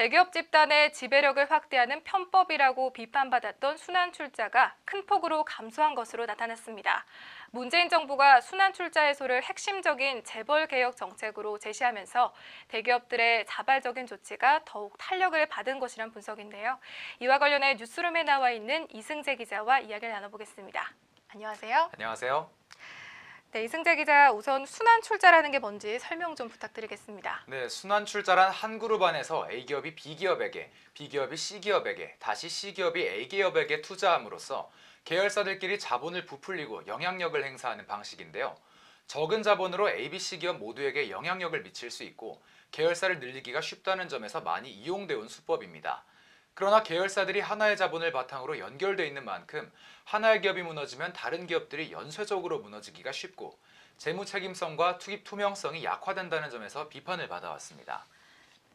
대기업 집단의 지배력을 확대하는 편법이라고 비판받았던 순환출자가 큰 폭으로 감소한 것으로 나타났습니다. 문재인 정부가 순환출자 해소를 핵심적인 재벌개혁 정책으로 제시하면서 대기업들의 자발적인 조치가 더욱 탄력을 받은 것이란 분석인데요. 이와 관련해 뉴스룸에 나와 있는 이승재 기자와 이야기를 나눠보겠습니다. 안녕하세요. 안녕하세요. 네, 이승재 기자, 우선 순환출자라는 게 뭔지 설명 좀 부탁드리겠습니다. 네, 순환출자란 한 그룹 안에서 A기업이 B기업에게, B기업이 C기업에게, 다시 C기업이 A기업에게 투자함으로써 계열사들끼리 자본을 부풀리고 영향력을 행사하는 방식인데요. 적은 자본으로 A, B, C기업 모두에게 영향력을 미칠 수 있고 계열사를 늘리기가 쉽다는 점에서 많이 이용돼 온 수법입니다. 그러나 계열사들이 하나의 자본을 바탕으로 연결돼 있는 만큼 하나의 기업이 무너지면 다른 기업들이 연쇄적으로 무너지기가 쉽고 재무 책임성과 투입 투명성이 약화된다는 점에서 비판을 받아왔습니다.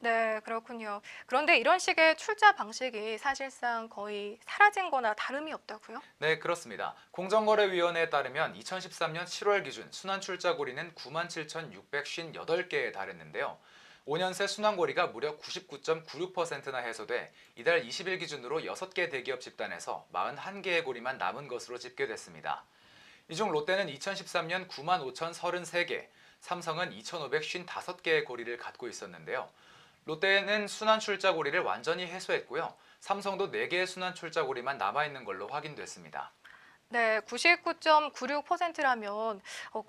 네, 그렇군요. 그런데 이런 식의 출자 방식이 사실상 거의 사라진 거나 다름이 없다고요? 네, 그렇습니다. 공정거래위원회에 따르면 2013년 7월 기준 순환출자고리는 97,658개에 달했는데요. 5년 새 순환고리가 무려 99.96%나 해소돼 이달 20일 기준으로 6개 대기업 집단에서 41개의 고리만 남은 것으로 집계됐습니다. 이 중 롯데는 2013년 95,033개, 삼성은 2,555개의 고리를 갖고 있었는데요. 롯데는 순환출자고리를 완전히 해소했고요. 삼성도 4개의 순환출자고리만 남아있는 걸로 확인됐습니다. 네, 99.96%라면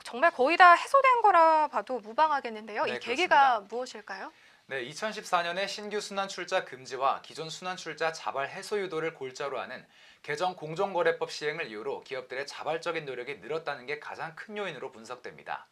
정말 거의 다 해소된 거라 봐도 무방하겠는데요. 이 네, 계기가 그렇습니다. 무엇일까요? 네, 2014년에 신규 순환출자 금지와 기존 순환출자 자발 해소 유도를 골자로 하는 개정 공정거래법 시행을 이유로 기업들의 자발적인 노력이 늘었다는 게 가장 큰 요인으로 분석됩니다.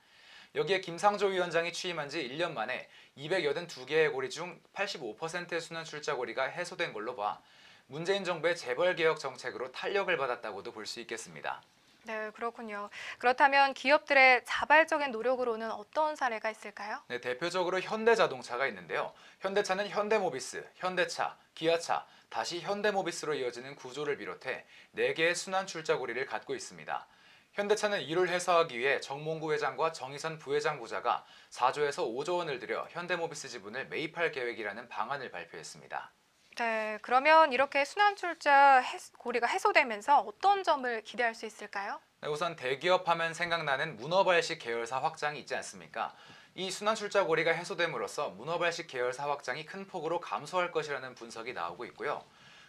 여기에 김상조 위원장이 취임한 지 1년 만에 282개의 고리 중 85%의 순환출자 고리가 해소된 걸로 봐 문재인 정부의 재벌개혁 정책으로 탄력을 받았다고도 볼 수 있겠습니다. 네, 그렇군요. 그렇다면 기업들의 자발적인 노력으로는 어떤 사례가 있을까요? 네, 대표적으로 현대자동차가 있는데요. 현대차는 현대모비스, 현대차, 기아차, 다시 현대모비스로 이어지는 구조를 비롯해 4개의 순환출자 고리를 갖고 있습니다. 현대차는 이를 해소하기 위해 정몽구 회장과 정의선 부회장 부자가 4조에서 5조 원을 들여 현대모비스 지분을 매입할 계획이라는 방안을 발표했습니다. 네, 그러면 이렇게 순환출자 고리가 해소되면서 어떤 점을 기대할 수 있을까요? 네, 우선 대기업 하면 생각나는 문어발식 계열사 확장이 있지 않습니까? 이 순환출자 고리가 해소됨으로써 문어발식 계열사 확장이 큰 폭으로 감소할 것이라는 분석이 나오고 있고요.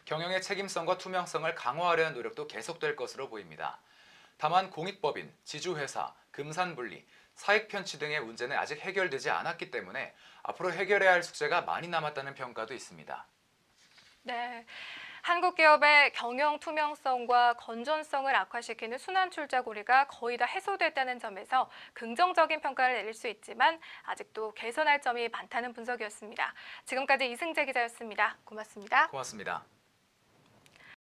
경영의 책임성과 투명성을 강화하려는 노력도 계속될 것으로 보입니다. 다만 공익법인, 지주회사, 금산분리, 사익편취 등의 문제는 아직 해결되지 않았기 때문에 앞으로 해결해야 할 숙제가 많이 남았다는 평가도 있습니다. 네, 한국 기업의 경영 투명성과 건전성을 악화시키는 순환출자 고리가 거의 다 해소됐다는 점에서 긍정적인 평가를 내릴 수 있지만 아직도 개선할 점이 많다는 분석이었습니다. 지금까지 이승재 기자였습니다. 고맙습니다. 고맙습니다.